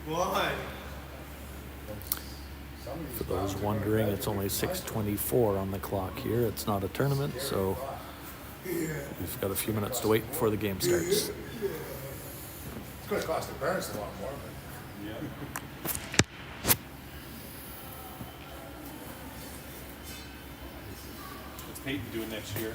Why? For those wondering, it's only 6:24 on the clock here. It's not a tournament, so we've got a few minutes to wait before the game starts. It's going to cost the parents a lot more, but Yeah. What's Peyton doing next year?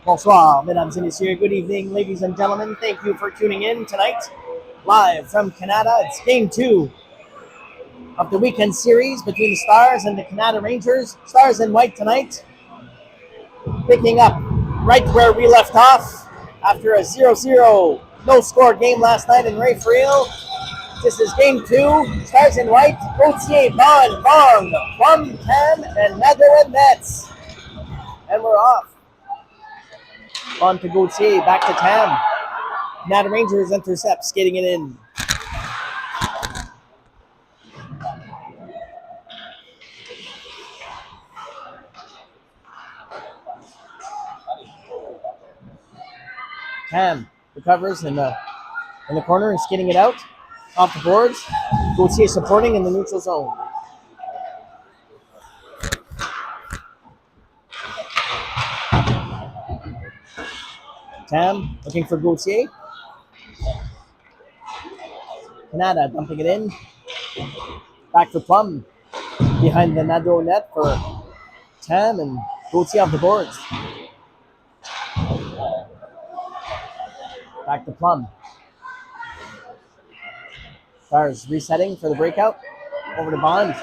Bonsoir, mesdames et messieurs. Good evening, ladies and gentlemen. Thank you for tuning in tonight. Live from Kanata, it's game 2 of the weekend series between the Stars and the Kanata Rangers. Stars in white tonight, picking up right where we left off after a 0-0 no-score game last night in Ray Friel. This is game 2. Stars in white, Gauthier, Bond, Bong, Plum, Tam, and Netherland Nets. And we're off. On to Gauthier, back to Tam. Kanata Rangers intercept, skating it in. Tam recovers in the corner and skating it out off the boards. Gauthier supporting in the neutral zone. Tam looking for Gauthier. Kanata dumping it in. Back for Plum. Behind the Nado net for Tam and Gauthier off the boards. Back to Plum. Stars resetting for the breakout. Over to Bond.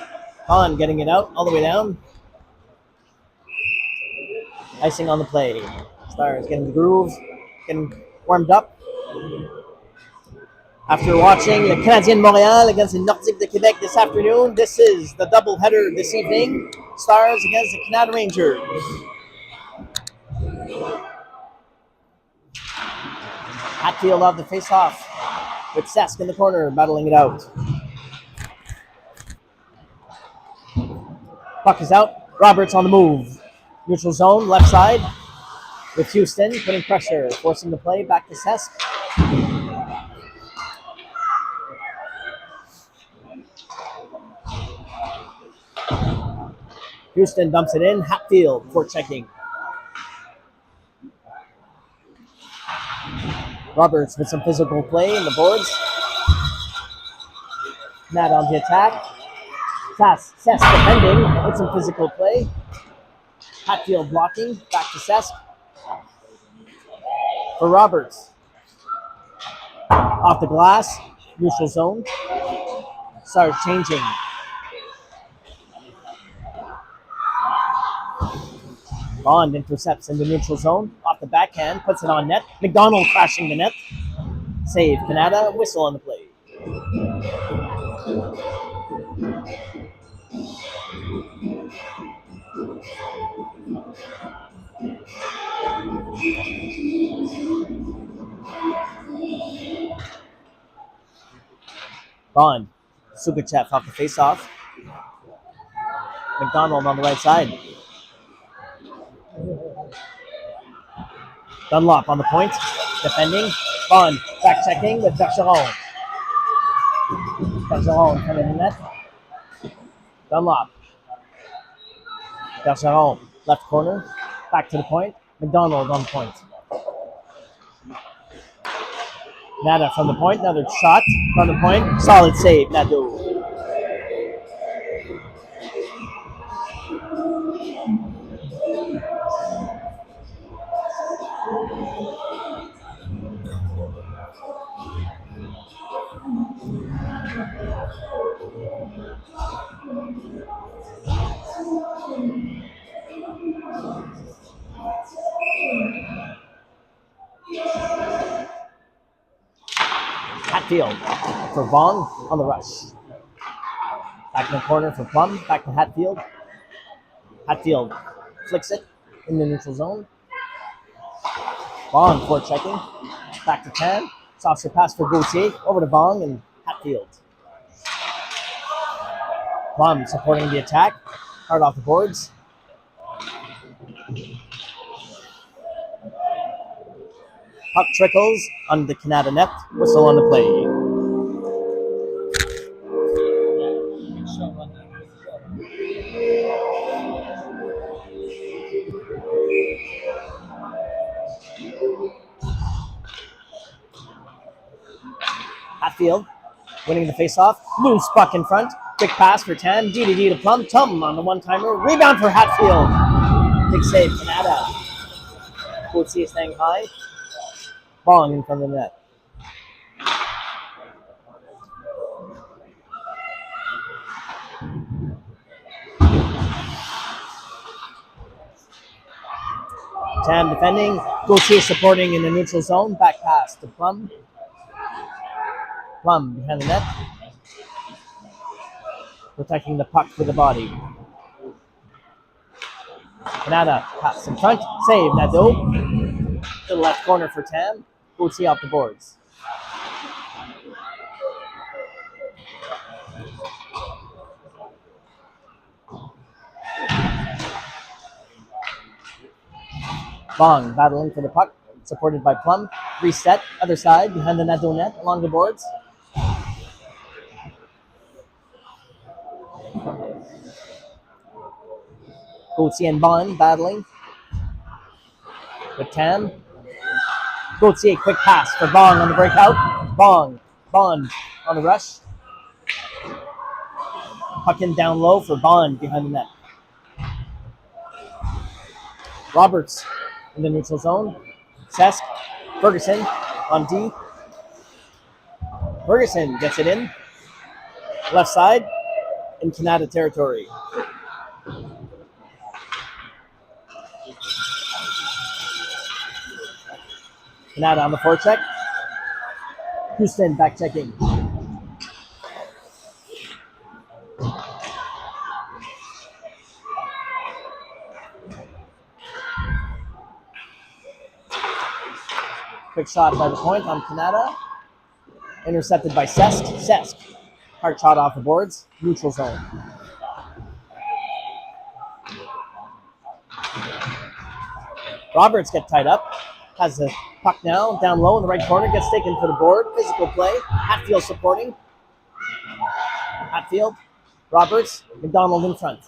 Bond getting it out all the way down. Icing on the play. Stars getting the groove, getting warmed up. After watching the Canadien Montréal against the Nordique de Québec this afternoon, this is the doubleheader this evening. Stars against the Kanata Rangers. Hatfield off the face-off with Sask in the corner, battling it out. Puck is out. Roberts on the move. Neutral zone, left side with Houston putting pressure, forcing the play back to Sask. Houston dumps it in. Hatfield for checking. Roberts with some physical play in the boards. Matt on the attack. Sask defending with some physical play. Hatfield blocking. Back to Sask. For Roberts. Off the glass. Neutral zone. Starts changing. Bond intercepts in the neutral zone. Off the backhand, puts it on net. McDonald crashing the net. Save Kanata. Whistle on the play. Bond. Sugachev off the faceoff. McDonald on the right side. Dunlop on the point. Defending. Bond back checking with Bergeron. Bergeron coming in the net. Dunlop. Bergeron left corner. Back to the point. McDonald on the point. Nada from the point. Another shot from the point. Solid save. Nadeau. Hatfield for Vaughn on the rush. Back in the corner for Plum. Back to Hatfield. Hatfield flicks it in the neutral zone. Vaughn for checking. Back to Tan. Soft pass for Gauthier. Over to Vaughn and Hatfield. Plum supporting the attack. Hard off the boards. Puck trickles on the Kanata net. Whistle on the play. Hatfield winning the faceoff. Loose puck in front. Quick pass for Tan. DDD to Plum. Tum on the one-timer. Rebound for Hatfield. Big save, Kanata. Gauthier staying high. Bong in front of the net. Tam defending. Gauthier supporting in the neutral zone. Back pass to Plum. Plum behind the net. Protecting the puck with the body. Kanata pass in front. Save Nadeau. To the left corner for Tam. Gauthier off the boards. Bong battling for the puck, supported by Plum. Reset, other side, behind the Nadeau net, along the boards. Gauthier and Bond battling. With Tam. Gauthier, quick pass for Bong on the breakout. Bond on the rush. Puck in down low for Bond behind the net. Roberts in the neutral zone. Sesk. Ferguson on D. Ferguson gets it in. Left side in Kanata territory. Kanata on the forecheck. Houston back checking. Quick shot by the point on Kanata. Intercepted by Sesk. Sesk. Hard shot off the boards. Neutral zone. Roberts get tied up. Has the puck now. Down low in the right corner. Gets taken to the board. Physical play. Hatfield supporting. Hatfield. Roberts. McDonald in front.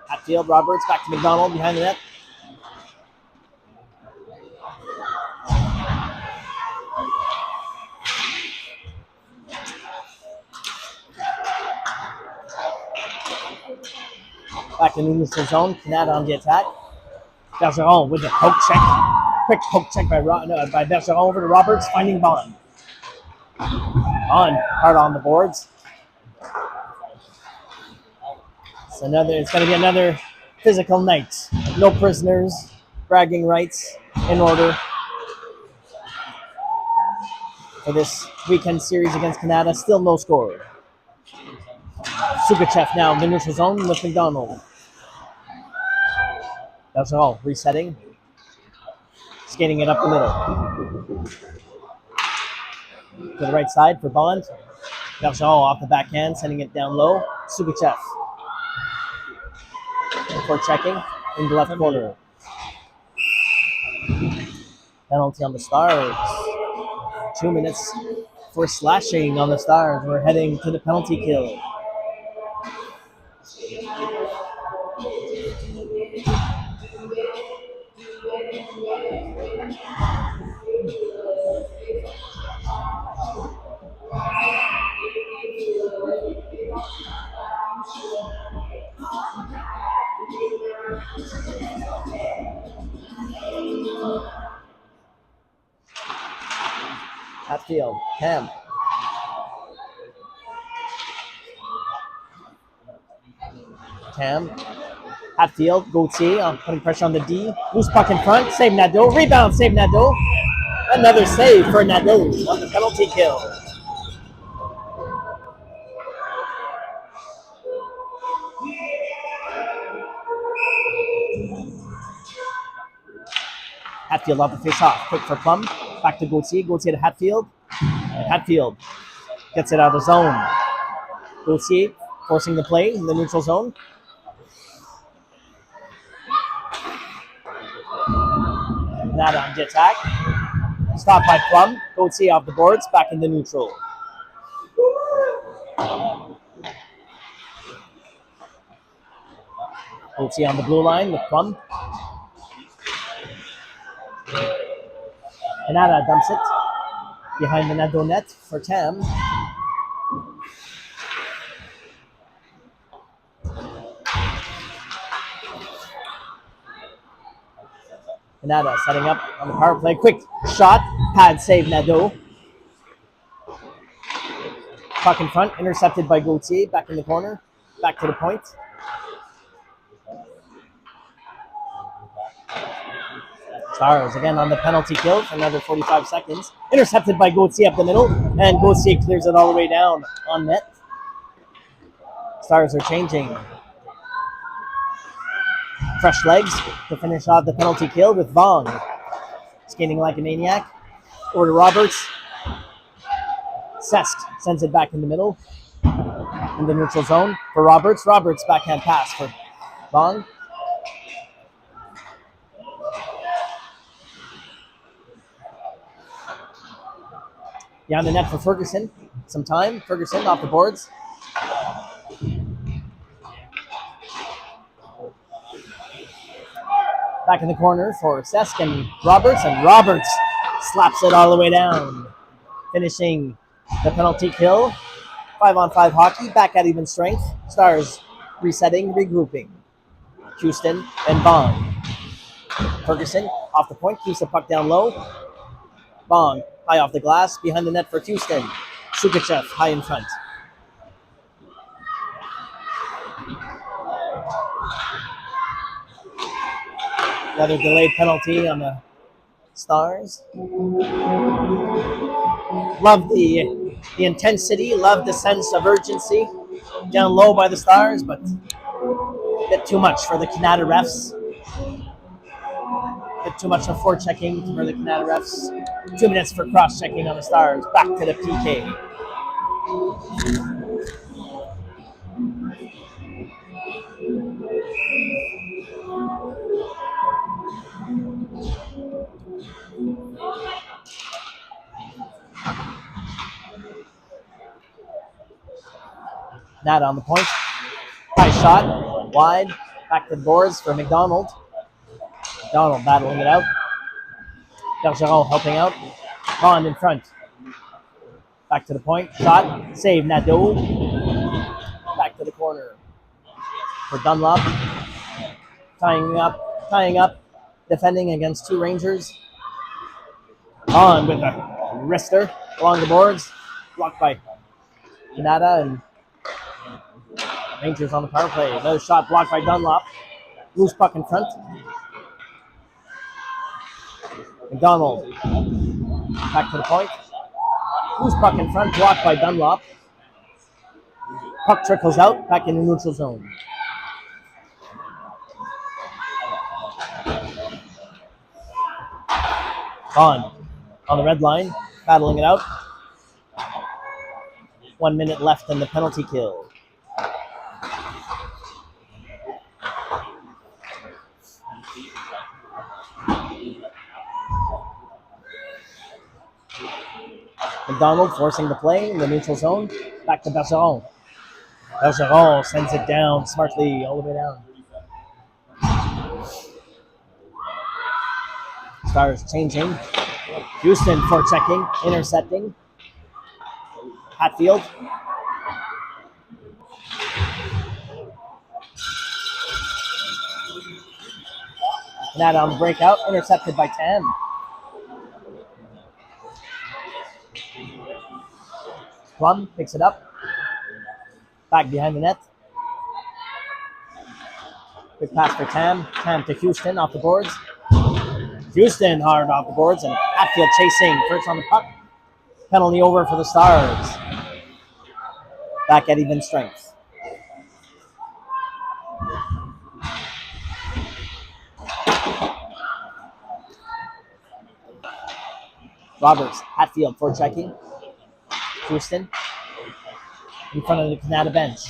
Hatfield. Roberts. Back to McDonald behind the net. Back in the neutral zone. Kanata on the attack. Bergeron with the poke check. Quick poke check by Bergeron over to Roberts, finding Bond. Bond hard on the boards. It's going to be another physical night. No prisoners, bragging rights in order for this weekend series against Kanata. Still no score. Sukachev now in the neutral zone with McDonald. That's all. Resetting. Skating it up the middle. To the right side for Bond. Bergeron off the backhand, sending it down low. Sukachev. For checking in the left corner. Penalty on the Stars. 2 minutes for slashing on the Stars. We're heading to the penalty kill. Hatfield, Ham. Tam. Hatfield, Gauthier putting pressure on the D. Loose puck in front, save Nadeau. Rebound, save Nadeau. Another save for Nadeau on the penalty kill. Hatfield off the face off. Quick for Plum. Back to Gauthier. Gauthier to Hatfield. And Hatfield gets it out of the zone. Gauthier forcing the play in the neutral zone. That on the attack. Stopped by Plum. Gauthier off the boards. Back in the neutral. Gauthier on the blue line with Plum. Kanata dumps it behind the Nadeau net for Tam. Kanata setting up on the power play. Quick shot. Pad save Nadeau. Puck in front. Intercepted by Gauthier. Back in the corner. Back to the point. Stars again on the penalty kill for another 45 seconds. Intercepted by Gauthier up the middle. And Gauthier clears it all the way down on net. Stars are changing. Fresh legs to finish off the penalty kill with Vong. Skating like a maniac. Over to Roberts. Sesk sends it back in the middle. In the neutral zone for Roberts. Roberts backhand pass for Vong. Behind the net for Ferguson. Some time. Ferguson off the boards. Back in the corner for Sesk and Roberts slaps it all the way down. Finishing the penalty kill. 5-on-5 hockey, back at even strength. Stars resetting, regrouping. Houston and Bond. Ferguson off the point, keeps the puck down low. Bond high off the glass, behind the net for Houston. Sukachev high in front. Another delayed penalty on the Stars. Love the intensity, love the sense of urgency. Down low by the Stars, but a bit too much for the Kanata refs. A bit too much of forechecking for the Kanata refs. 2 minutes for cross-checking on the Stars. Back to the PK. Nat on the point. High shot. Wide. Back to the boards for McDonald. McDonald battling it out. Bergeron helping out. Bond in front. Back to the point. Shot. Save Nadeau. Back to the corner for Dunlop. Tying up. Defending against two Rangers. On with a wrister along the boards. Blocked by Kanata and Rangers on the power play. Another shot blocked by Dunlop. Loose puck in front. McDonald. Back to the point. Loose puck in front, blocked by Dunlop. Puck trickles out, back in the neutral zone. Bond on the red line, battling it out. 1 minute left in the penalty kill. McDonald forcing the play in the neutral zone. Back to Bergeron. Bergeron sends it down smartly all the way down. Stars changing. Houston forechecking, intercepting. Hatfield. Kanata on the breakout, intercepted by Tam. Plum picks it up. Back behind the net. Quick pass for Tam. Tam to Houston off the boards. Houston hard off the boards, and Hatfield chasing first on the puck. Penalty over for the Stars. Back at even strength. Roberts, Hatfield for checking. Houston in front of the Kanata bench.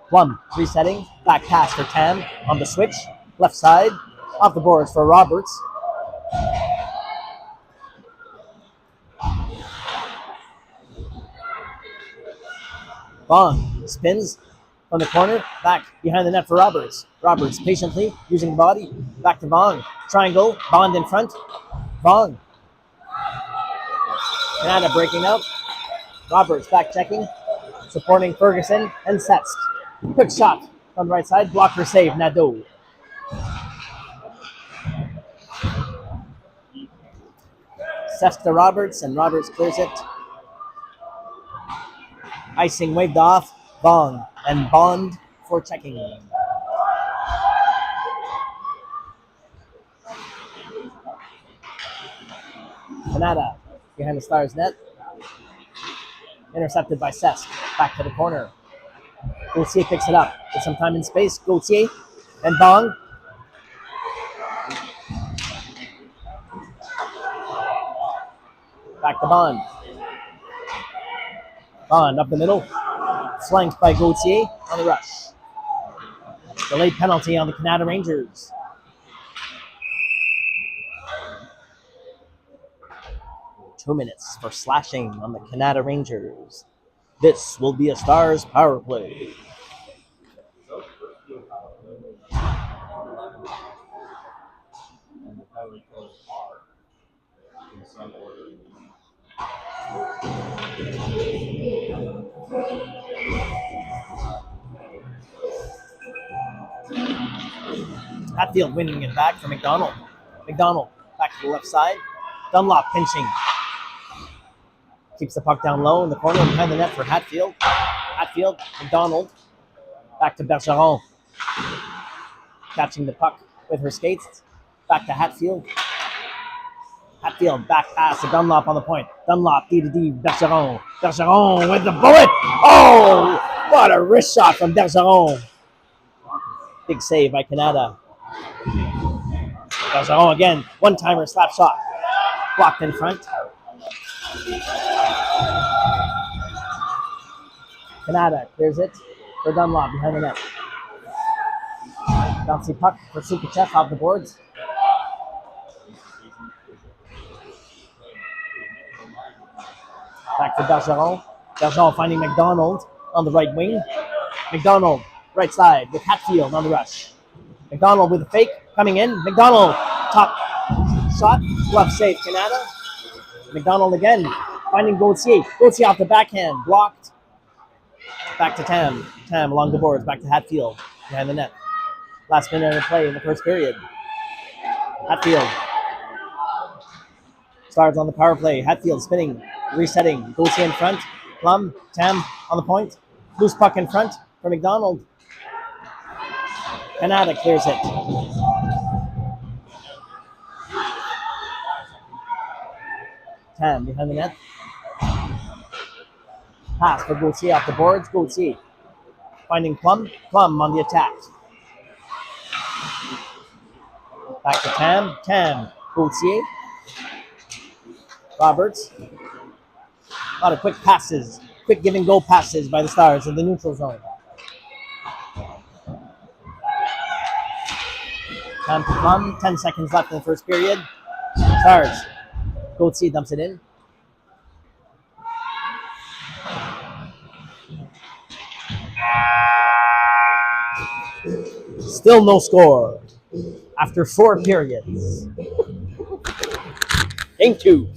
Plum resetting. Back pass for Tam on the switch. Left side. Off the boards for Roberts. Bond spins from the corner. Back behind the net for Roberts. Roberts patiently using the body. Back to Bond. Triangle. Bond in front. Bond. Kanata breaking out. Roberts back checking. Supporting Ferguson and Setsk. Quick shot on the right side. Blocker save. Nadeau. Setsk to Roberts, and Roberts clears it. Icing waved off. Bond and Bond for checking. Kanata behind the Stars net. Intercepted by Setsk. Back to the corner. Gauthier picks it up. With some time and space. Gauthier and Bond. Back to Bond. Bond up the middle. Flanked by Gauthier on the rush. Delayed penalty on the Kanata Rangers. Two minutes for slashing on the Kanata Rangers. This will be a Stars power play. Hatfield winning it back for McDonald. McDonald back to the left side. Dunlop pinching. Keeps the puck down low in the corner behind the net for Hatfield. Hatfield, McDonald. Back to Bergeron. Catching the puck with her skates. Back to Hatfield. Hatfield back pass to Dunlop on the point. Dunlop D-to-D, Bergeron. Bergeron with the bullet. Oh, what a wrist shot from Bergeron. Big save by Kanata. Bergeron again. One-timer slap shot. Blocked in front. Kanata clears it for Dunlop behind the net. Bouncy puck for Sukachev off the boards. Back to Bergeron. Bergeron finding McDonald on the right wing. McDonald, right side with Hatfield on the rush. McDonald with a fake, coming in. McDonald, top shot, glove save, Kanata. McDonald again, finding Gauthier. Gauthier off the backhand, blocked. Back to Tam. Tam along the boards, back to Hatfield, behind the net. Last minute of play in the first period. Hatfield. Stars on the power play. Hatfield spinning, resetting. Goes in front. Plum, Tam on the point. Loose puck in front for McDonald. Kanata clears it. Tam behind the net. Pass for Gauthier off the boards. Gauthier finding Plum. Plum on the attack. Back to Tam. Tam. Gauthier. Roberts. A lot of quick passes. Quick give and go passes by the Stars in the neutral zone. Tam to Plum. 10 seconds left in the first period. Stars. Gauthier dumps it in. Still no score after 4 periods. Game 2.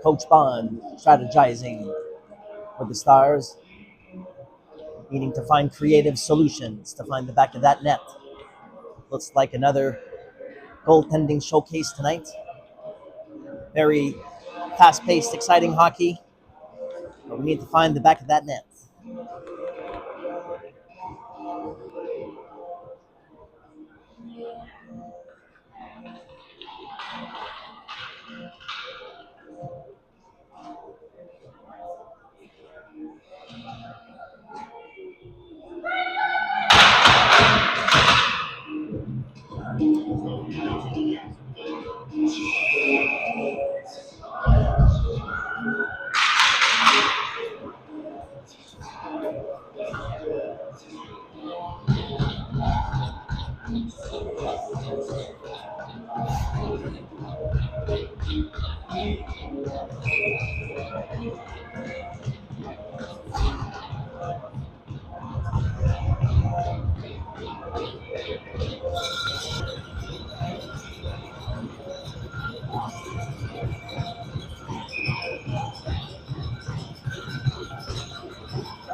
Coach Bond strategizing with the Stars, needing to find creative solutions to find the back of that net. Looks like another goaltending showcase tonight. Very fast-paced, exciting hockey, but we need to find the back of that net.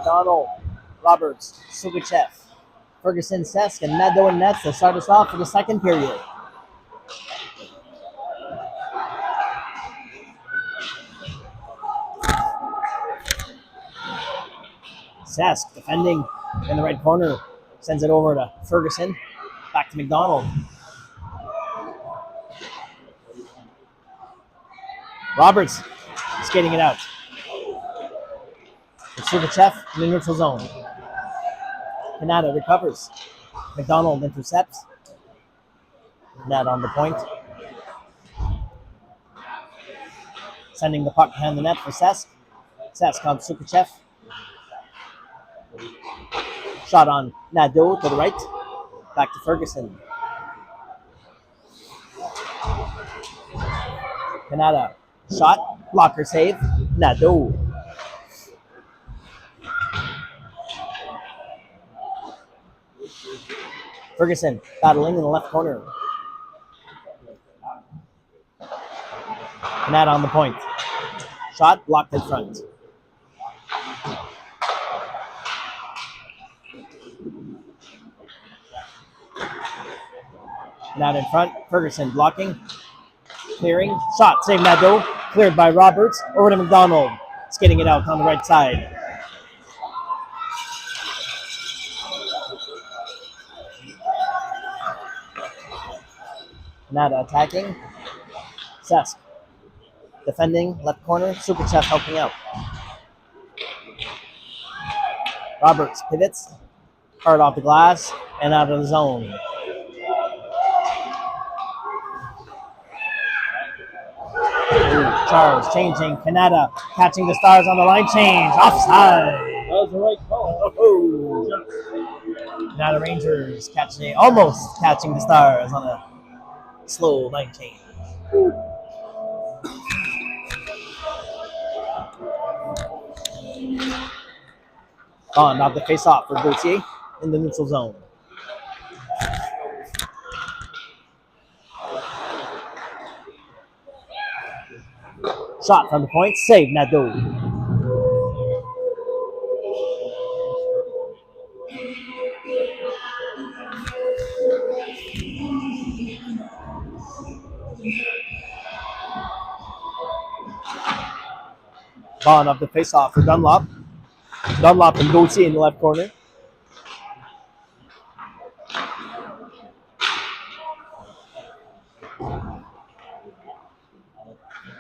Donald, Roberts, Sugachev, Ferguson, Sesk, and Nadeau and Nets to start us off for the second period. Sesk defending in the right corner, sends it over to Ferguson, back to McDonald. Roberts skating it out. It's Sugachev in the neutral zone. Kanata recovers. McDonald intercepts. Net on the point. Sending the puck behind the net for Sesk. Sesk on Sugachev. Shot on Nadeau to the right. Back to Ferguson. Kanata. Shot. Blocker save. Nadeau. Ferguson battling in the left corner. Kanata on the point. Shot blocked in front. Kanata in front. Ferguson blocking. Clearing. Shot. Save Nadeau. Cleared by Roberts. Over to McDonald. Skating it out on the right side. Kanata attacking. Sesk defending left corner. Sugachev helping out. Roberts pivots. Hard off the glass and out of the zone. Charles changing. Kanata catching the Stars on the line change. Offside. That was the right call. Oh. Kanata Rangers almost catching the Stars on a slow line change. Bond off the face-off for Gauthier in the neutral zone. Shot from the point, save Nadeau. Bond off the face-off for Dunlop. Dunlop and Gauthier in the left corner.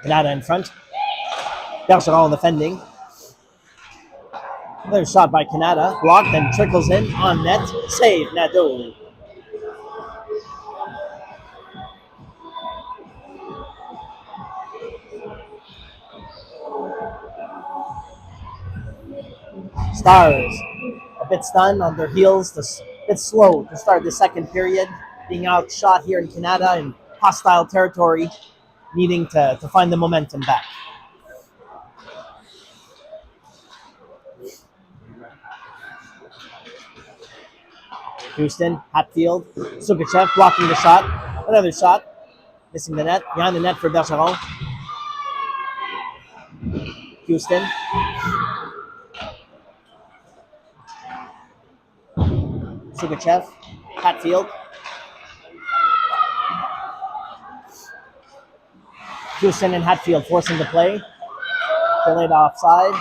Kanata in front. Bergeron defending. Another shot by Kanata. Blocked and trickles in on net. Save Nadeau. Stars a bit stunned on their heels, a bit slow to start the second period, being outshot here in Kanata in hostile territory, needing to find the momentum back. Houston, Hatfield, Sukachev blocking the shot. Another shot, missing the net. Behind the net for Bergeron. Houston. Sukachev, Hatfield. Houston and Hatfield forcing the play. Delayed offside.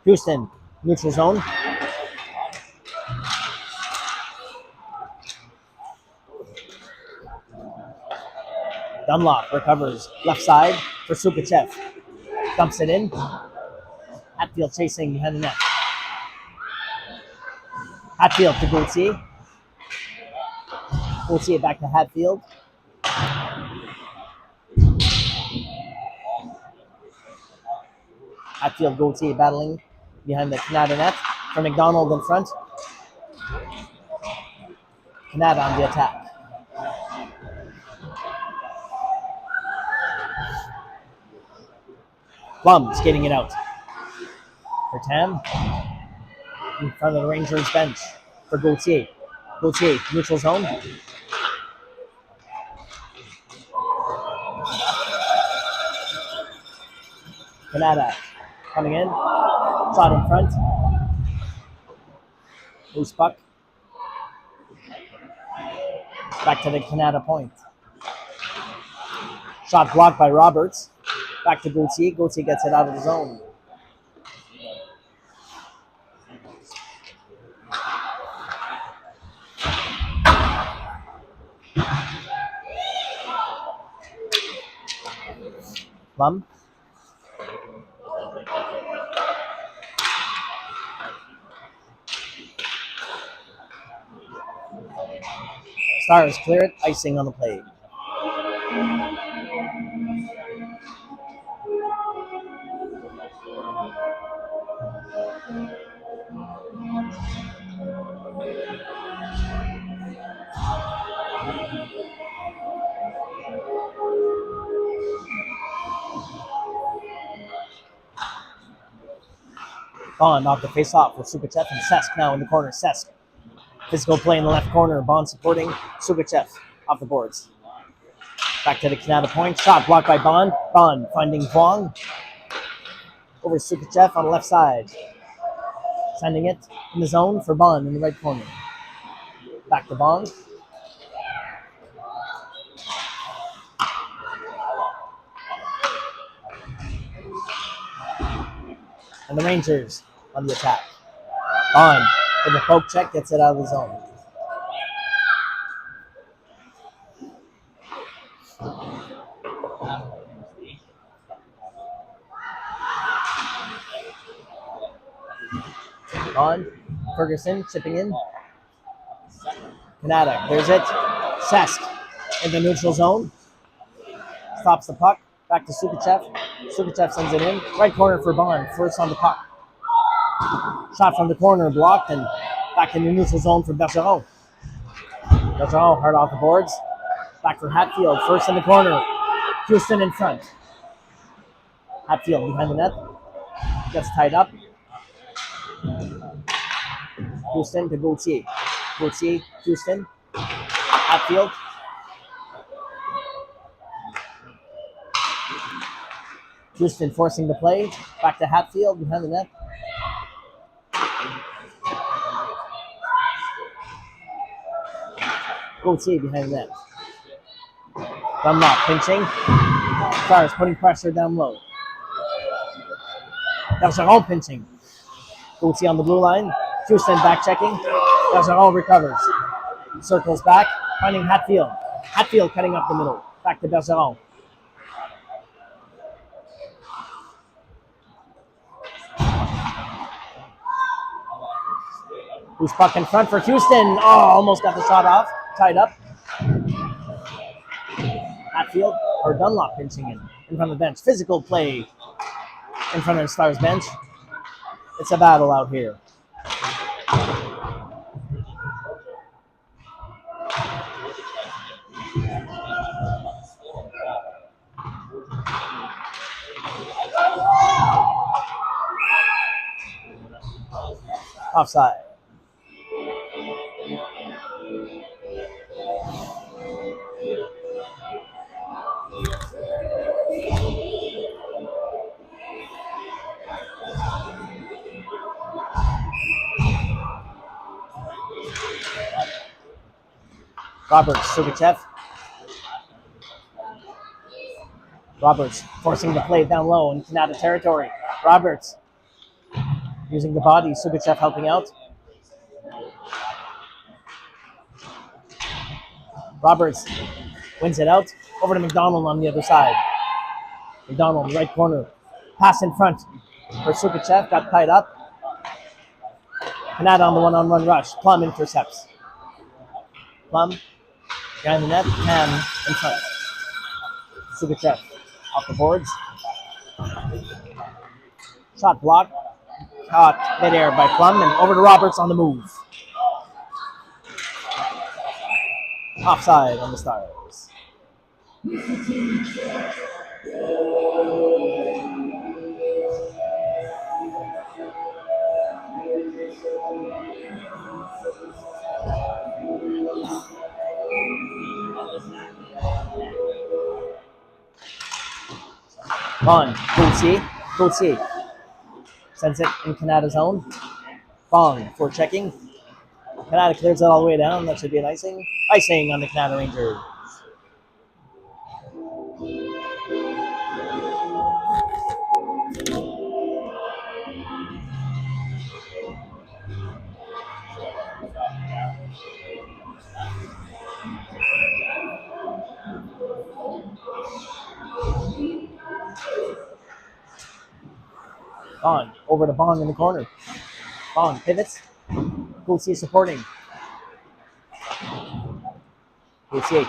Houston, neutral zone. Dunlop recovers left side for Sukachev. Dumps it in. Hatfield chasing behind the net. Hatfield to Gauthier. Gauthier back to Hatfield. Hatfield, Gauthier battling behind the Kanata net. For McDonald in front. Kanata on the attack. Plum skating it out. For Tam. In front of the Rangers bench. For Gauthier. Gauthier, neutral zone. Kanata coming in. Shot in front. Loose puck. Back to the Kanata point. Shot blocked by Roberts. Back to Gauthier. Gauthier gets it out of the zone. Plum. Stars clear it, icing on the play. Bond off the face-off with Sukachev and Sesk now in the corner. Sesk. Physical play in the left corner. Bond supporting Sukachev off the boards. Back to the Kanata point. Shot blocked by Bond. Bond finding Vuong. Over Sukachev on the left side. Sending it in the zone for Bond in the right corner. Back to Bond. And the Rangers on the attack. Bond with a poke check gets it out of the zone. On. Ferguson chipping in. Kanata, there's it. Sesk in the neutral zone. Stops the puck. Back to Sukachev. Sukachev sends it in. Right corner for Bond. First on the puck. Shot from the corner, blocked, and back in the neutral zone for Bergeron. Bergeron hard off the boards. Back for Hatfield. First in the corner. Houston in front. Hatfield behind the net. Gets tied up. Houston to Gauthier. Gauthier, Houston. Hatfield. Houston forcing the play. Back to Hatfield behind the net. Gauthier behind the net. Dunlop pinching. Stars putting pressure down low. Bergeron pinching. Gauthier on the blue line. Houston back checking. Bergeron recovers. Circles back, finding Hatfield. Hatfield cutting up the middle. Back to Bergeron. Who's puck in front for Houston? Oh, almost got the shot off. Tied up. Hatfield or Dunlop pinching in front of the bench. Physical play in front of the Stars bench. It's a battle out here. Offside. Roberts, Sugachev. Roberts forcing the play down low in Kanata territory. Roberts using the body. Sugachev helping out. Roberts wins it out. Over to McDonald on the other side. McDonald, right corner. Pass in front for Sugachev. Got tied up. Kanata on the one-on-one rush. Plum intercepts. Plum behind the net. Ham in front. Sugachev off the boards. Shot blocked. Caught midair by Plum and over to Roberts on the move. Offside on the Stars. Vaughn, Gauthier. Sends it in Kanata's zone. Fong for checking. Kanata clears it all the way down. That should be an icing. Icing on the Kanata Rangers. Bond over to Bond in the corner. Bond pivots. Gauthier supporting. Gauthier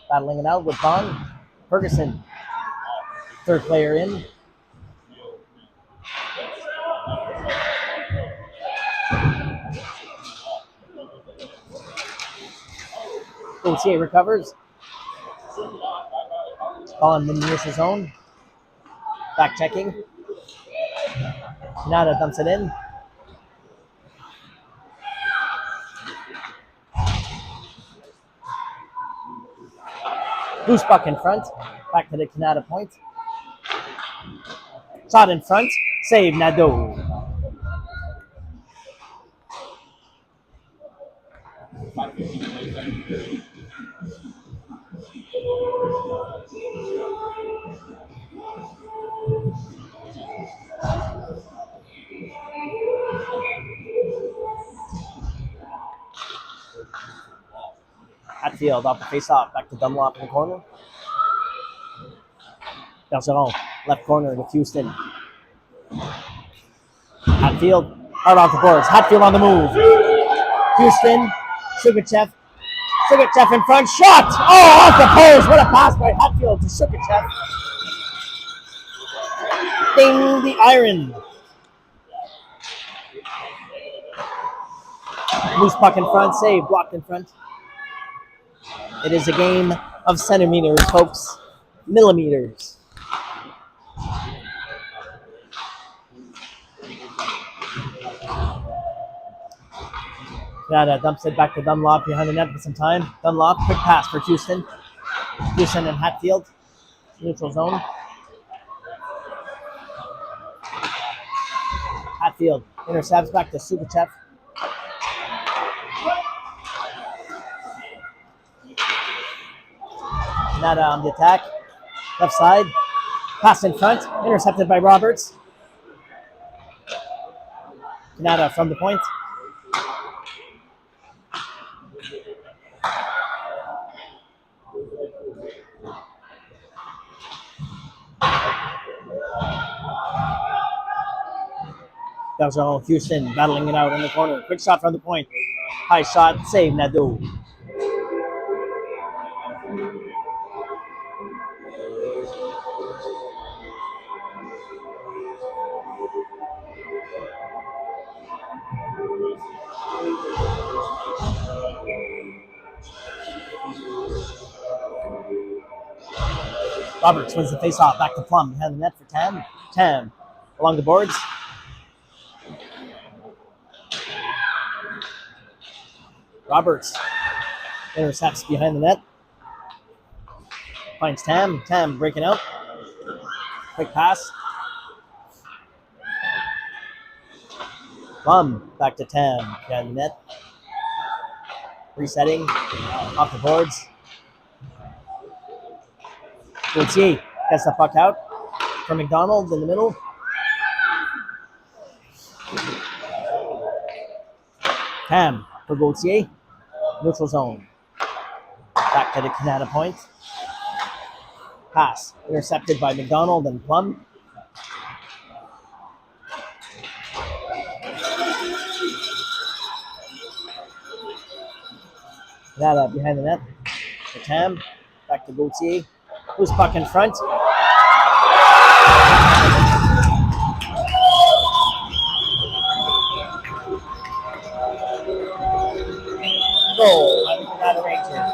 battling it out with Bond. Ferguson, third player in. Gauthier recovers. Bond in the zone. Back checking. Kanata dumps it in. Loose puck in front. Back to the Kanata point. Shot in front. Save Nadeau. Hatfield off the face-off. Back to Dunlop in the corner. Bergeron, left corner to Houston. Hatfield, hard off the boards. Hatfield on the move. Houston, Sugachev. Sugachev in front. Shot! Oh, off the post. What a pass by Hatfield to Sugachev. Ding the iron. Loose puck in front. Save. Blocked in front. It is a game of centimeters, folks. Millimeters. Kanata dumps it back to Dunlop behind the net for some time. Dunlop, quick pass for Houston. Houston and Hatfield. Neutral zone. Hatfield intercepts back to Sukachev. Kanata on the attack. Left side. Pass in front. Intercepted by Roberts. Kanata from the point. That was all Houston battling it out in the corner. Quick shot from the point. High shot. Save Nadeau. Roberts wins the face-off. Back to Plum behind the net for Tam. Tam along the boards. Roberts intercepts behind the net. Finds Tam. Tam breaking out. Quick pass. Plum back to Tam behind the net. Resetting off the boards. Gauthier gets the puck out from McDonald in the middle. Tam for Gauthier. Neutral zone. Back to the Kanata point. Pass intercepted by McDonald and Plum. Kanata behind the net. For Tam. Back to Gauthier. Who's puck in front? Goal by the Kanata Rangers.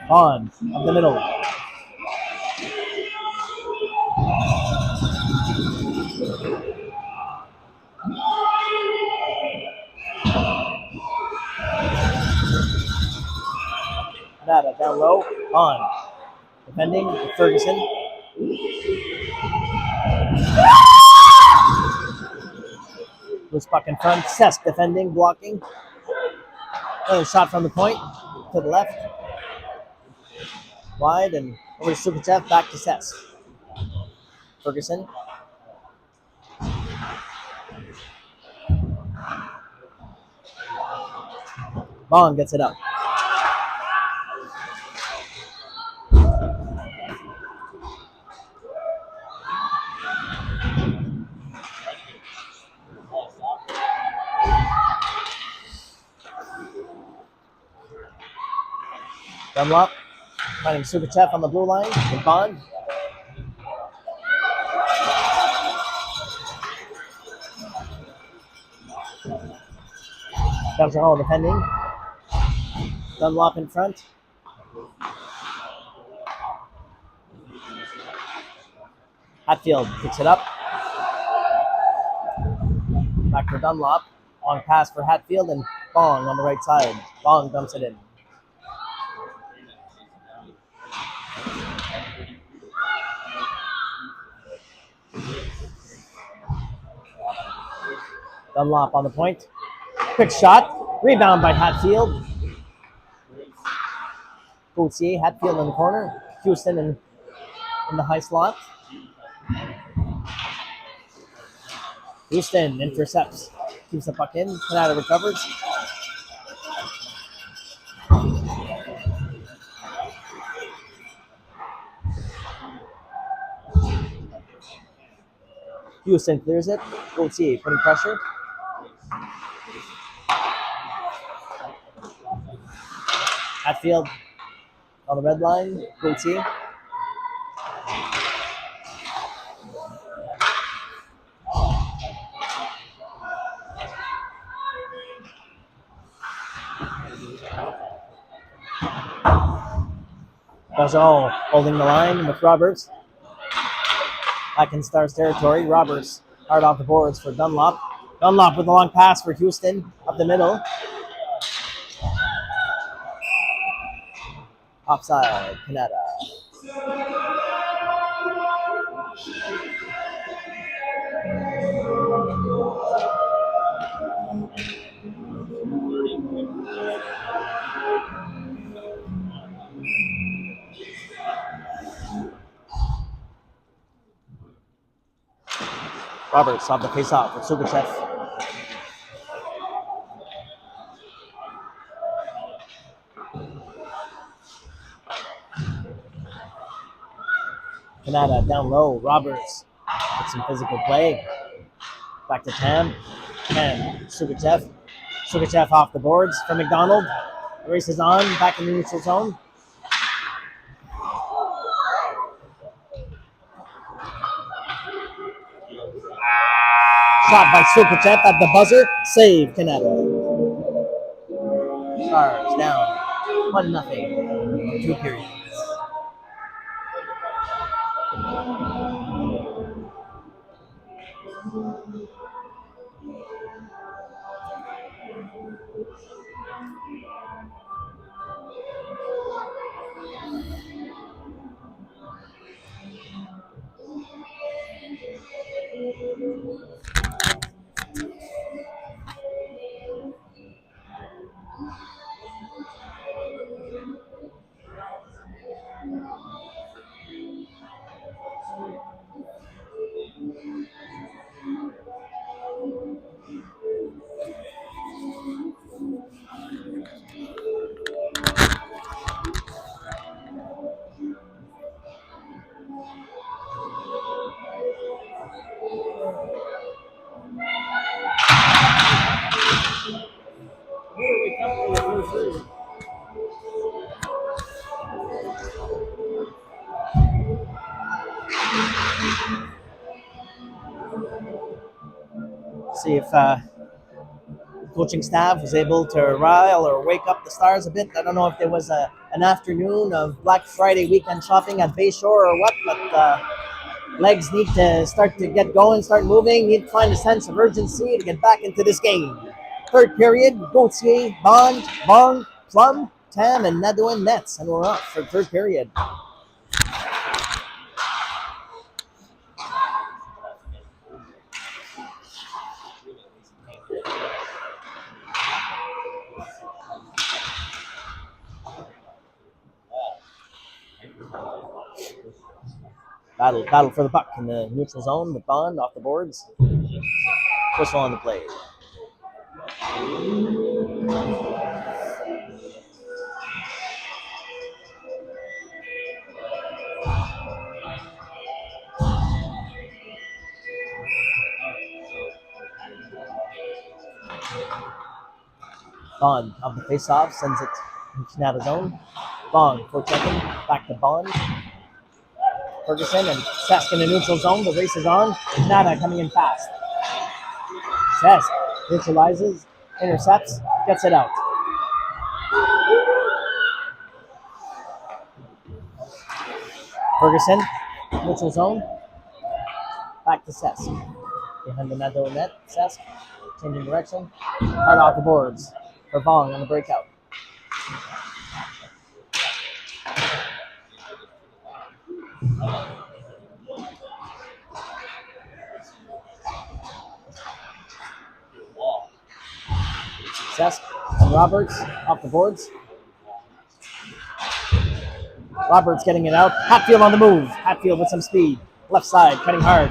On of the middle. Kanata down low. On. Defending Ferguson. Loose puck in front. Cesc defending, blocking. Another shot from the point to the left. Wide and over to Sukachev. Back to Cesc. Ferguson. Bond gets it up. Dunlop finding Sukachev on the blue line with Bond. Hall defending. Dunlop in front. Hatfield picks it up. Back for Dunlop. Long pass for Hatfield and Bong on the right side. Bong dumps it in. Dunlop on the point. Quick shot. Rebound by Hatfield. Gauthier, Hatfield in the corner. Houston in the high slot. Houston intercepts. Keeps the puck in. Kanata recovers. Houston clears it. Gauthier putting pressure. Hatfield Hatfield on the red line. Gauthier. Bergeron holding the line with Roberts. Back in Stars territory. Roberts hard off the boards for Dunlop. Dunlop with a long pass for Houston up the middle. Offside, Kanata. Roberts off the face-off with Sugachev. Kanata down low. Roberts with some physical play. Back to Tam. Tam, Sugachev. Sugachev off the boards for McDonald. Races on, back in the neutral zone. Shot by Sugachev at the buzzer. Save, Kanata. Stars down 1-0. 2 periods. See if coaching staff was able to rile or wake up the Stars a bit. I don't know if there was an afternoon of Black Friday weekend shopping at Bayshore or what, but legs need to start to get going, start moving, need to find a sense of urgency to get back into this game. Third period, Gauthier, Bond, Bong, Plum, Tam, and Nadeau nets, and we're off for third period. Battle for the puck in the neutral zone with Bond off the boards. Whistle on the play. Bond off the face-off, sends it to Kanata zone. Bond for checking, back to Bond. Ferguson and Sask in the neutral zone. The race is on. Kanata coming in fast. Sask neutralizes, intercepts, gets it out. Ferguson, neutral zone. Back to Sask. Behind the Nadeau net, Sask changing direction. Hard off the boards for Bong on the breakout. Sask and Roberts off the boards. Roberts getting it out. Hatfield on the move. Hatfield with some speed. Left side, cutting hard.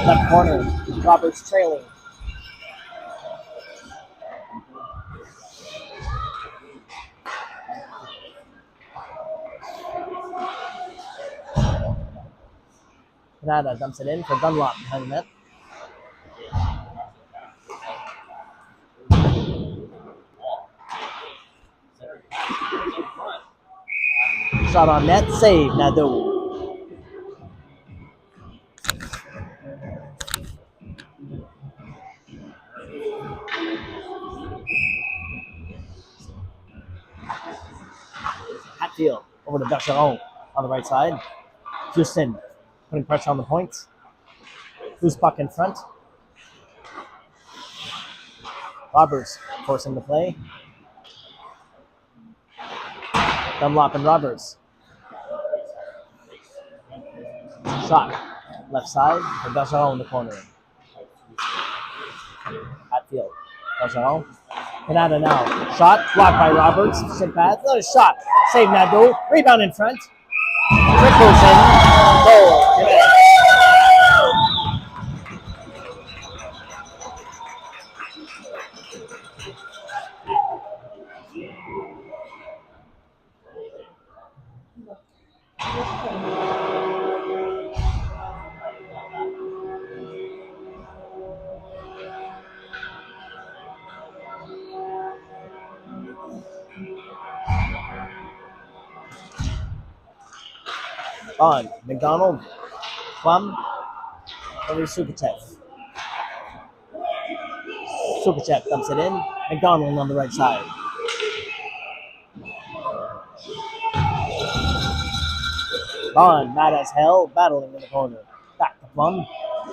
Left corner. Roberts trailing. Kanata dumps it in for Dunlop behind the net. Shot on net, save, Nadeau. Hatfield over to Bergeron on the right side. Houston putting pressure on the point. Loose puck in front. Roberts forcing the play. Dunlop and Roberts. Shot left side for Bergeron in the corner. Hatfield. Bergeron. Kanata now. Shot blocked by Roberts. Shit pass. Another shot. Save Nadeau. Rebound in front. Trickles in. Goal. On. McDonald. Plum. Over to Sukachev. Sukachev dumps it in. McDonald on the right side. Bond, mad as hell, battling in the corner. Back to Plum.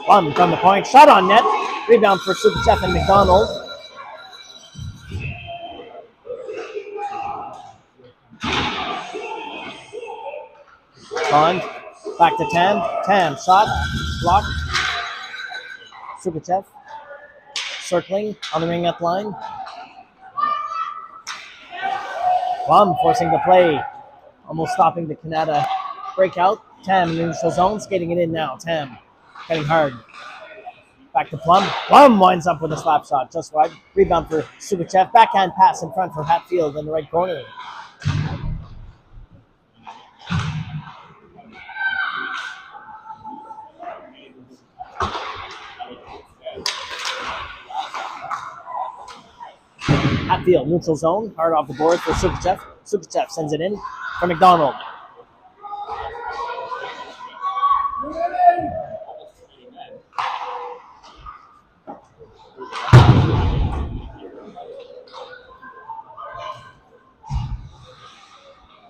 Plum from the point. Shot on net. Rebound for Sukachev and McDonald. Bond. Back to Tam. Tam. Shot. Blocked. Sukachev. Circling on the ring up line. Plum forcing the play. Almost stopping the Kanata breakout. Tam in the neutral zone. Skating it in now. Tam. Cutting hard. Back to Plum. Plum winds up with a slap shot. Just wide. Rebound for Sukachev. Backhand pass in front for Hatfield in the right corner. Hatfield, neutral zone, hard off the board for Sukachev. Sukachev sends it in for McDonald.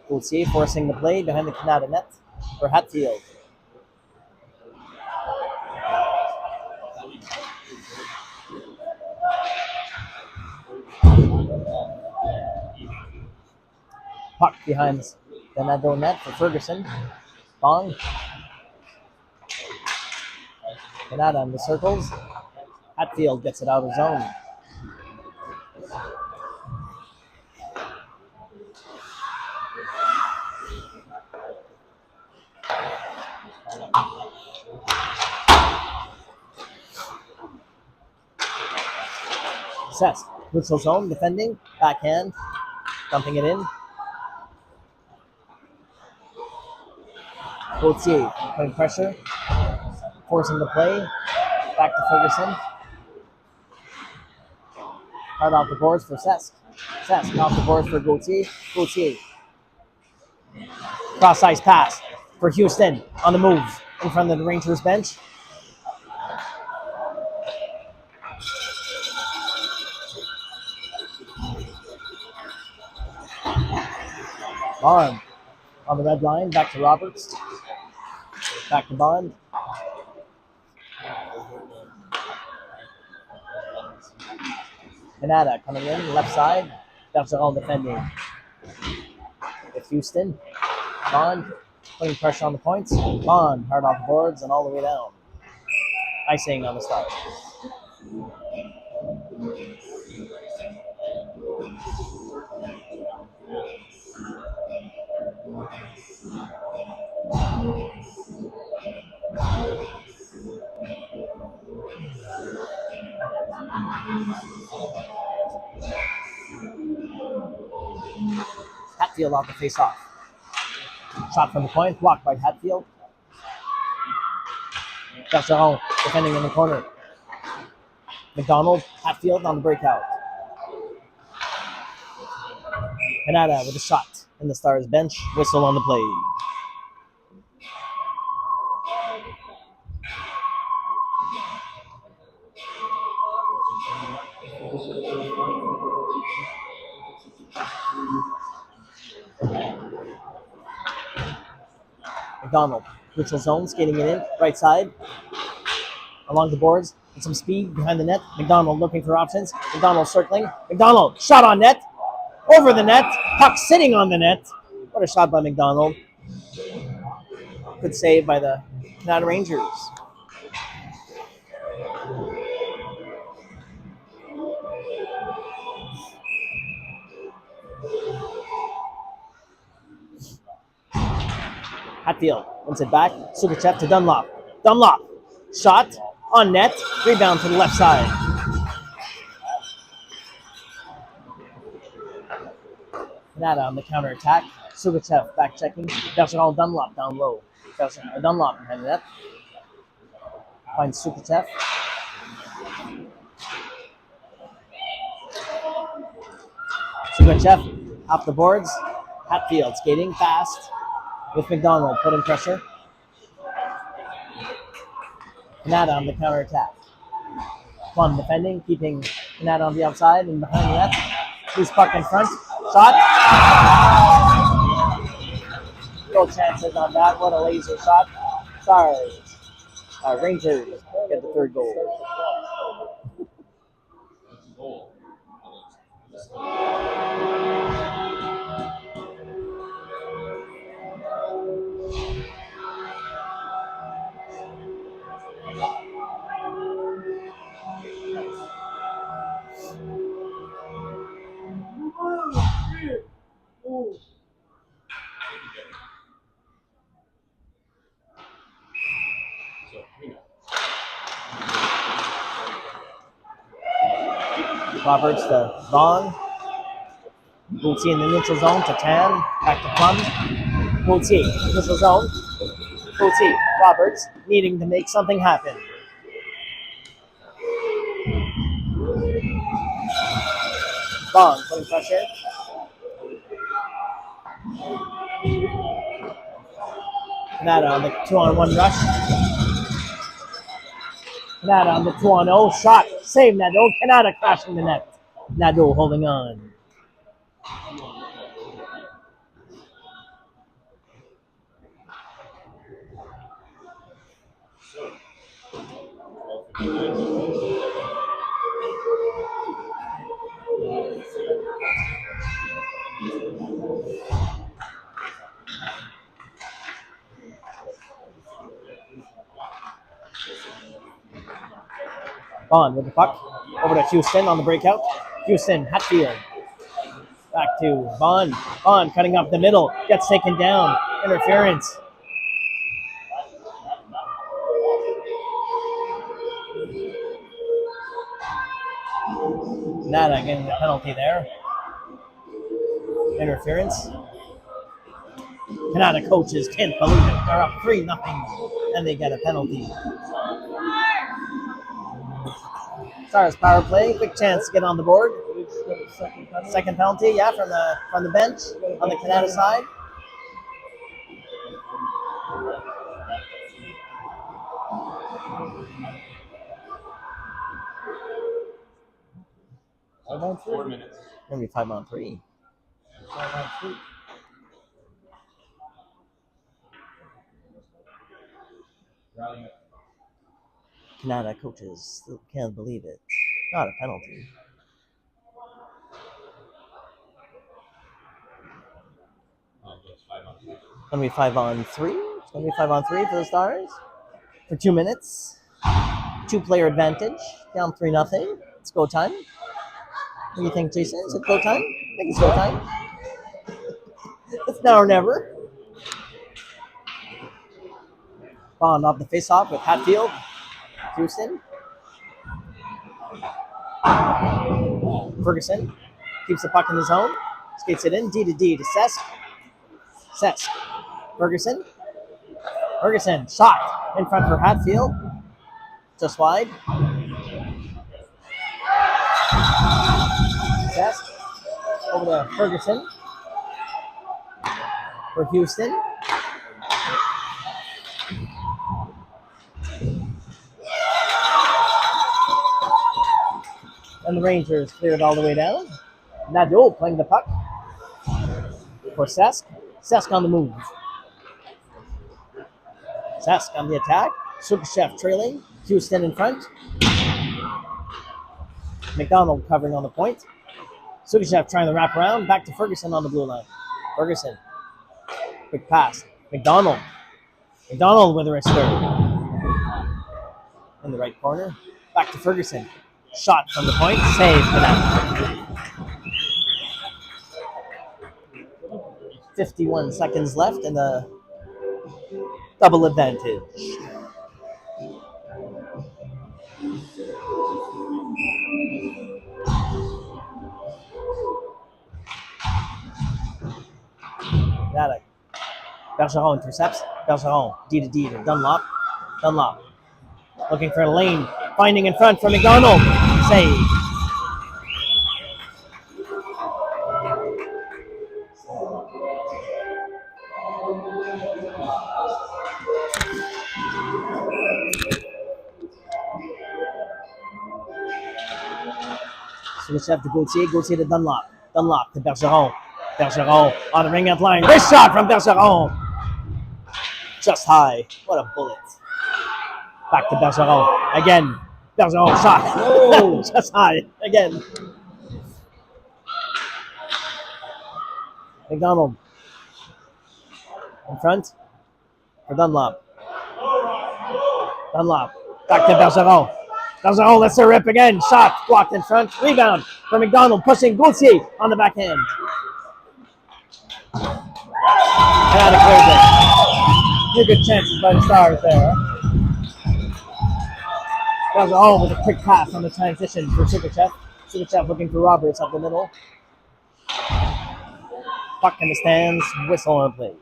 Gauthier forcing the play behind the Kanata net for Hatfield. Puck behind the Nadeau net for Ferguson. Bong. Kanata in the circles. Hatfield gets it out of zone. Cess, neutral zone, defending, backhand, dumping it in. Gauthier putting pressure, forcing the play. Back to Ferguson. Hard off the boards for Cess. Cess off the boards for Gauthier. Gauthier. Cross ice pass for Houston on the move in front of the Rangers bench. Bond on the red line, back to Roberts. Back to Bond. Kanata coming in, left side. Bergeron defending. With Houston. Bond putting pressure on the points. Bond hard off the boards and all the way down. Icing on the start. Hatfield off the face-off. Shot from the point, blocked by Hatfield. Bergeron defending in the corner. McDonald, Hatfield on the breakout. Kanata with a shot And the Stars bench whistle on the play. McDonald, neutral zone, skating it in, right side, along the boards, with some speed behind the net. McDonald looking for options. McDonald circling. McDonald, shot on net, over the net, puck sitting on the net. What a shot by McDonald. Good save by the Kanata Rangers. Hatfield wins it back. Sukachev to Dunlop. Dunlop, shot on net, rebound to the left side. Kanata on the counterattack. Sukachev back checking. Does it all Dunlop down low. Dunlop behind the net. Finds Sukachev. Sukachev off the boards. Hatfield skating fast with McDonald putting pressure. Kanata on the counterattack. Plum defending, keeping Kanata on the outside and behind the net. Loose puck in front. Shot. No chances on that. What a laser shot. Stars. Rangers get the third goal. Roberts to Vaughn. Gauthier in the neutral zone to Tan. Back to Plum. Gauthier, neutral zone. Gauthier, Roberts, needing to make something happen. Vaughn putting pressure. Kanata on the 2-on-1 rush. Kanata on the 2-on-0 shot. Save Nadeau. Kanata crashing the net. Nadeau holding on. Bond with the puck. Over to Houston on the breakout. Houston, Hatfield. Back to Bond. Bond cutting up the middle. Gets taken down. Interference. Nada getting the penalty there. Interference. Kanata coaches can't believe it. They're up 3-0 and they get a penalty. Stars power play, quick chance to get on the board. Second penalty, yeah, from the bench on the Kanata side. So 4 minutes. Gonna be 5-on-3. Kanata coaches still can't believe it. Not a penalty. Gonna be 5-on-3. It's gonna be 5-on-3 for the Stars for 2 minutes. 2-player advantage. Down 3-0. It's go time. What do you think, Jason? Is it go time? I think it's go time. It's now or never. Bond off the face-off with Hatfield. Houston. Ferguson keeps the puck in the zone. Skates it in. D to D to Sesk. Sesk. Ferguson. Ferguson. Shot in front for Hatfield. Just wide. Sesk. Over to Ferguson. for Houston. And the Rangers clear it all the way down. Nadeau playing the puck for Sesk. Sesk on the move. Sesk on the attack. Sukachev trailing. Houston in front. McDonald covering on the point. Sukachev trying to wrap around. Back to Ferguson on the blue line. Ferguson. Quick pass. McDonald. McDonald with a wrister. In the right corner. Back to Ferguson. Shot from the point. Save for that. 51 seconds left and a double advantage. Kanata. Bergeron intercepts. Bergeron. D to D to Dunlop. Dunlop. Looking for a lane. Finding in front for McDonald. Save. Sukachev to Gauthier. Gauthier to Dunlop. Dunlop to Bergeron. Bergeron on the ring out line. This shot from Bergeron. Just high. What a bullet. Back to Bergeron. Again. Bergeron shot. Just high. Again. McDonald. In front for Dunlop. Dunlop. Back to Bergeron. Bergeron lets her rip again. Shot blocked in front. Rebound for McDonald. Pushing Gauthier on the backhand. Kanata clears it. Few good chances by the Stars there. Bergeron with a quick pass on the transition for Sukachev. Sukachev looking for Roberts up the middle. Puck in the stands. Whistle on play.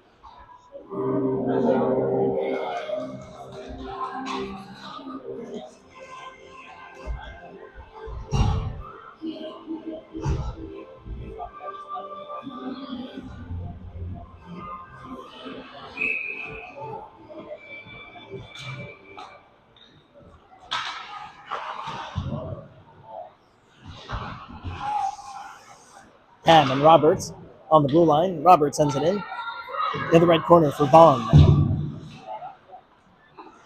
Ham and Roberts on the blue line. Roberts sends it in. The other right corner for Bond.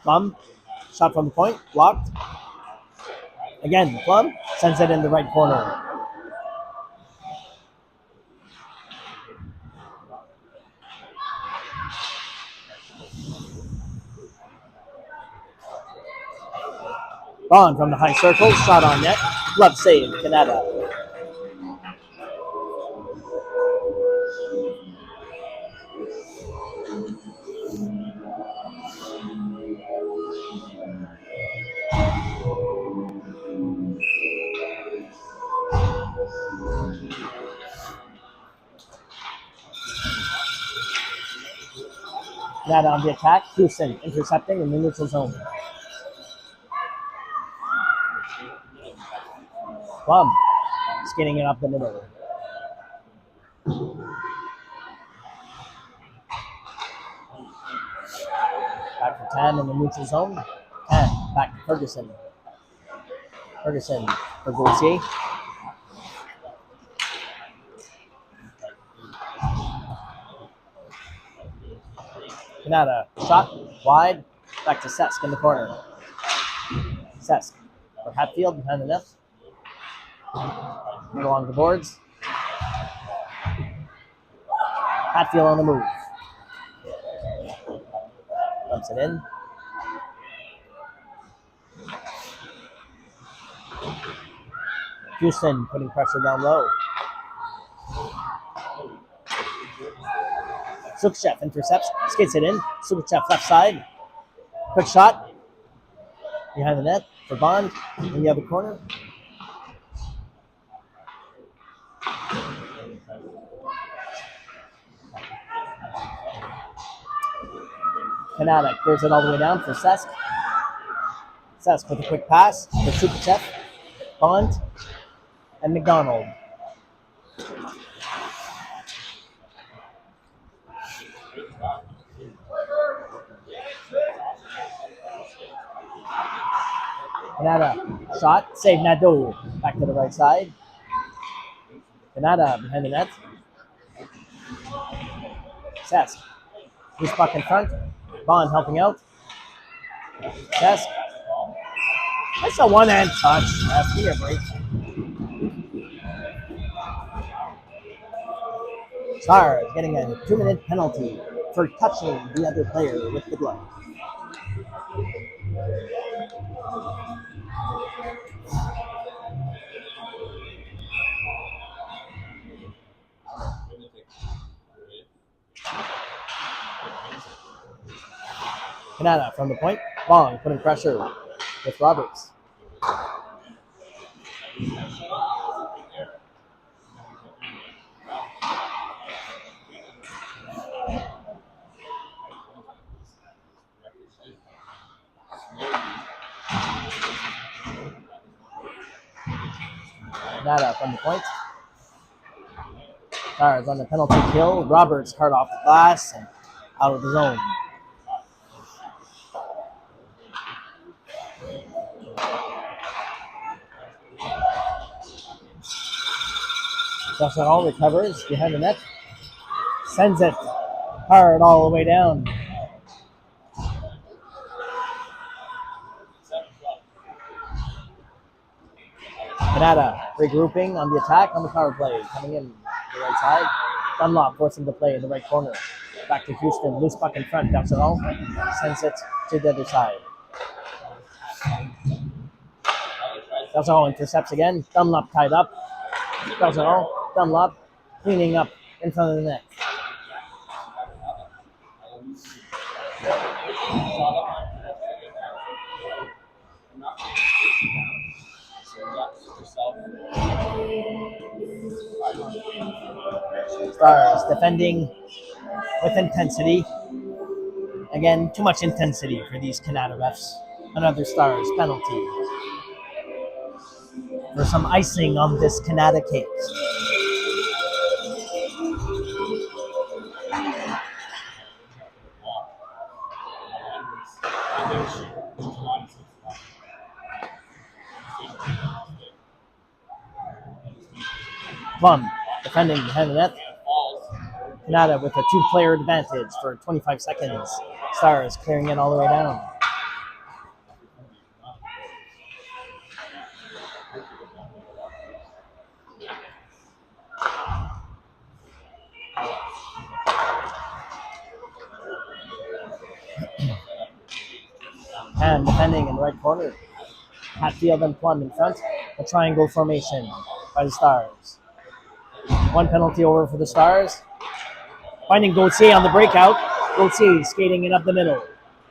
Plum. Shot from the point. Blocked. Again, Plum sends it in the right corner. Bond from the high circle. Shot on net. Glove save. Kanata. Kanata on the attack. Houston intercepting in the neutral zone. Plum skinning it up the middle. Back for Tan in the neutral zone. Tan back to Ferguson. Ferguson for Gauthier. Kanata shot wide. Back to Sesk in the corner. Sesk for Hatfield behind the net. Along the boards. Hatfield on the move. Dumps it in. Houston putting pressure down low. Sukachev intercepts, skates it in. Sukachev left side. Quick shot. Behind the net for Bond in the other corner. Kanata clears it all the way down for Sesk. Sesk with a quick pass for Sukachev, Bond, and McDonald. Kanata shot, save Nadeau. Back to the right side. Kanata behind the net. Sask. Loose puck in front. Bond helping out. Sask. That's a one-hand touch. Give me a break. Stars getting a 2-minute penalty for touching the other player with the glove. Kanata from the point. Bong putting pressure with Roberts. Kanata from the point. Stars on the penalty kill. Roberts hard off the glass and out of the zone. Dustin recovers behind the net. Sends it hard all the way down. Kanata regrouping on the attack on the power play. Coming in the right side. Dunlop forcing the play in the right corner. Back to Houston. Loose puck in front. Dustin sends it to the other side. Dustin intercepts again. Dunlop tied up. Dunlop cleaning up in front of the net. Stars defending with intensity. Again, too much intensity for these Kanata refs. Another Stars penalty for some icing on this Kanata cake. Plum defending behind the net. Kanata with a 2-player advantage for 25 seconds. Stars clearing it all the way down. And defending in the right corner. Hatfield and Plum in front. A triangle formation by the Stars. One penalty over for the Stars. Finding Gauthier on the breakout. Gauthier skating it up the middle.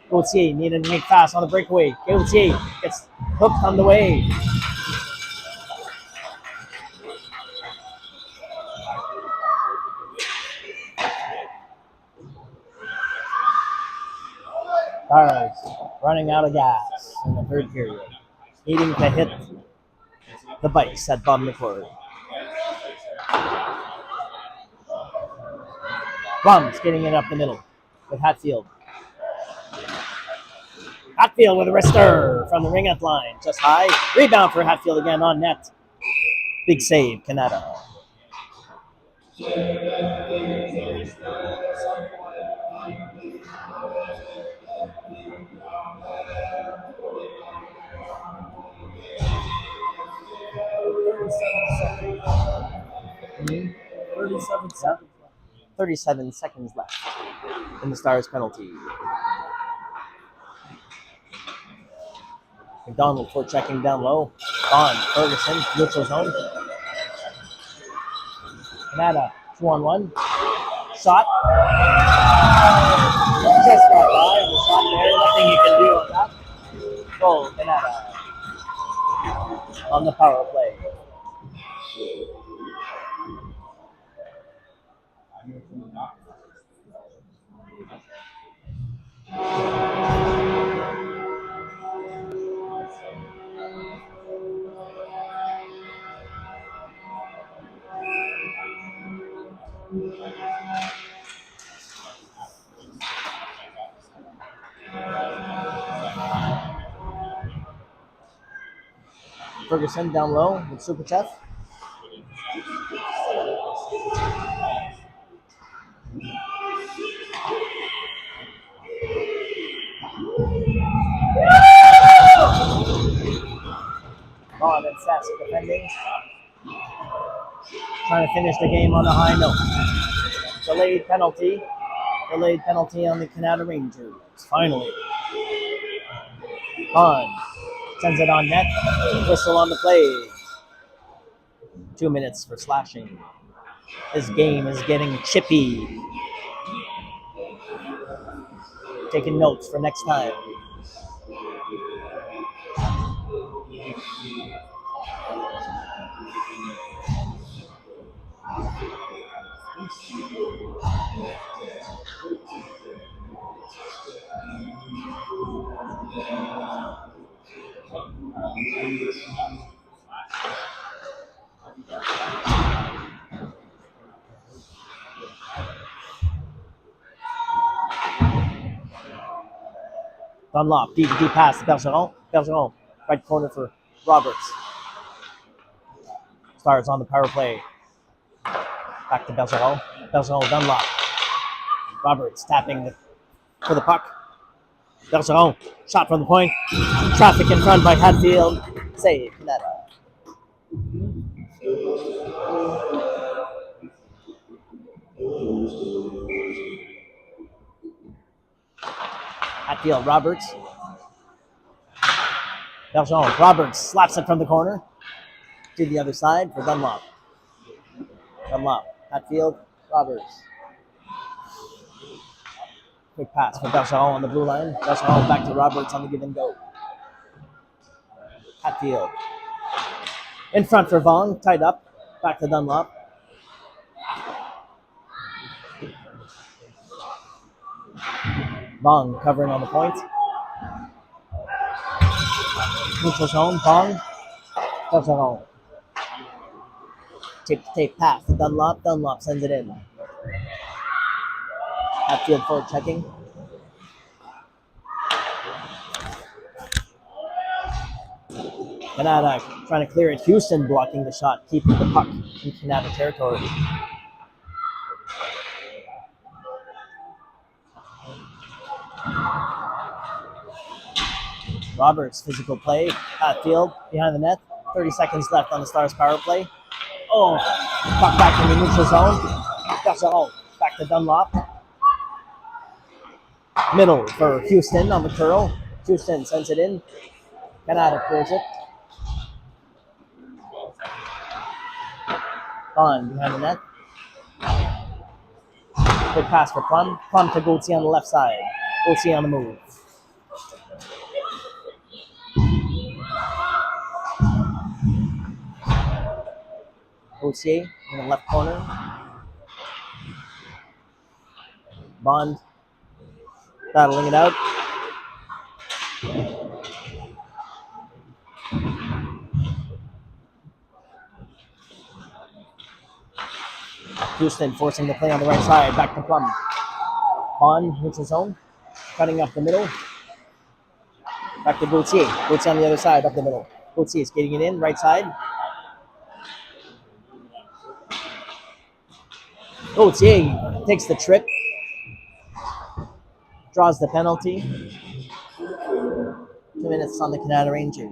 Gauthier needed to make fast on the breakaway. Gauthier gets hooked on the way. Stars running out of gas in the third period. Needing to hit the bikes at Bob McCord. Plum skating it up the middle with Hatfield. Hatfield with a wrister from the ring-out line. Just high. Rebound for Hatfield again on net. Big save, Kanata. Mm-hmm. 37 seconds left in the Stars penalty. McDonald for checking down low. On Ferguson, neutral zone. Kanata, 2-on-1. Shot. Just got by on the shot there. Nothing you can do on that. Goal, Kanata. On the power play. Ferguson down low with Sukachev. Vaughn and Sask defending. Trying to finish the game on a high note. Delayed penalty. Delayed penalty on the Kanata Rangers. Finally. Vaughn sends it on net. Whistle on the play. 2 minutes for slashing. This game is getting chippy. Taking notes for next time. Dunlop, deep pass to Bergeron. Bergeron, right corner for Roberts. Stars on the power play. Back to Bergeron. Bergeron, Dunlop. Roberts tapping for the puck. Bergeron, shot from the point. Traffic in front by Hatfield. Save, Kanata. Hatfield, Roberts. Bergeron, Roberts slaps it from the corner to the other side for Dunlop. Dunlop, Hatfield, Roberts. Quick pass for Bergeron on the blue line. Bergeron back to Roberts on the give and go. Hatfield. In front for Vaughn, tied up. Back to Dunlop. Vaughn covering on the point. Neutral zone, Vaughn. Bergeron. Tape pass to Dunlop. Dunlop sends it in. Hatfield forward checking. Kanata trying to clear it. Houston blocking the shot, keeping the puck in Kanata territory. Roberts, physical play. Hatfield behind the net. 30 seconds left on the Stars power play. Oh, puck back in the neutral zone. Bergeron back to Dunlop. Middle for Houston on the curl. Houston sends it in. Kanata clears it. Bond behind the net. Good pass for Plum. Plum to Gauthier on the left side. Gauthier on the move. Gauthier in the left corner. Bond battling it out. Houston forcing the play on the right side. Back to Plum. Bond hits his own. Cutting up the middle. Back to Gauthier. Gauthier on the other side, up the middle. Gauthier is getting it in, right side. Gauthier takes the trip. Draws the penalty. 2 minutes on the Kanata Rangers.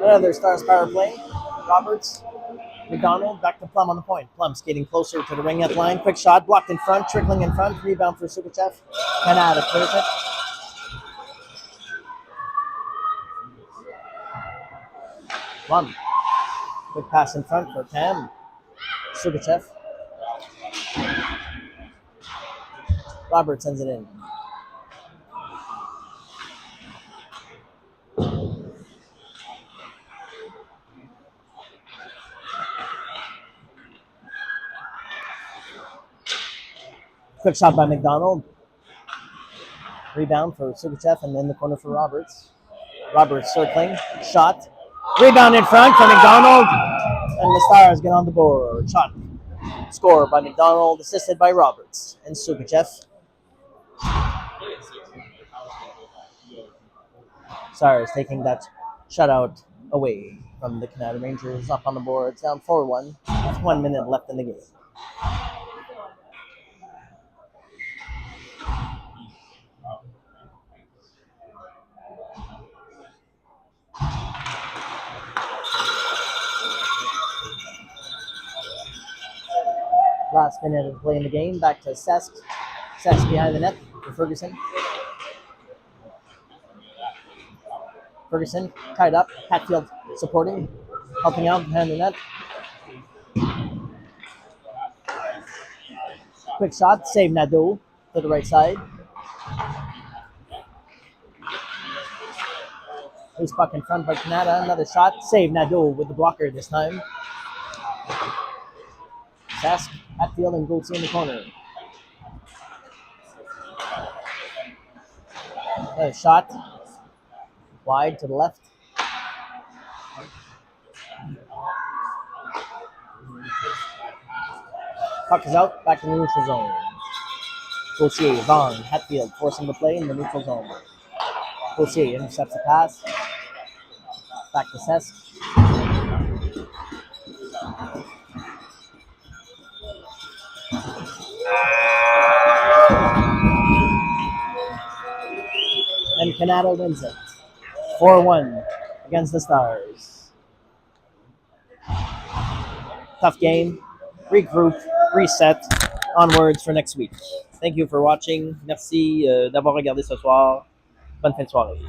Another Stars power play. Roberts, McDonald, back to Plum on the point. Plum skating closer to the ring-up line. Quick shot, blocked in front, trickling in front. Rebound for Sukachev. Kanata clears it. Plum. Quick pass in front for Tam. Sukachev. Roberts sends it in. Quick shot by McDonald. Rebound for Sugachev and in the corner for Roberts. Roberts circling. Shot. Rebound in front for McDonald. And the Stars get on the board. Shot. Score by McDonald, assisted by Roberts and Sugachev. Stars taking that shutout away from the Kanata Rangers up on the board. Down 4-1. 1 minute left in the game. Last minute of play in the game. Back to Sesk. Sesk behind the net for Ferguson. Ferguson tied up. Hatfield supporting, helping out behind the net. Quick shot, save Nadeau to the right side. Loose puck in front by Kanata. Another shot, save Nadeau with the blocker this time. Sask, Hatfield, and Goatsy in the corner. Another shot, wide to the left. Puck is out, back in the neutral zone. Gauthier, Vaughn, Hatfield forcing the play in the neutral zone. Gauthier intercepts the pass. Back to Sesk. And Kanata wins it. 4-1 against the Stars. Tough game. Regroup, reset, onwards for next week. Thank you for watching. Merci d'avoir regardé ce soir. Bonne fin de soirée.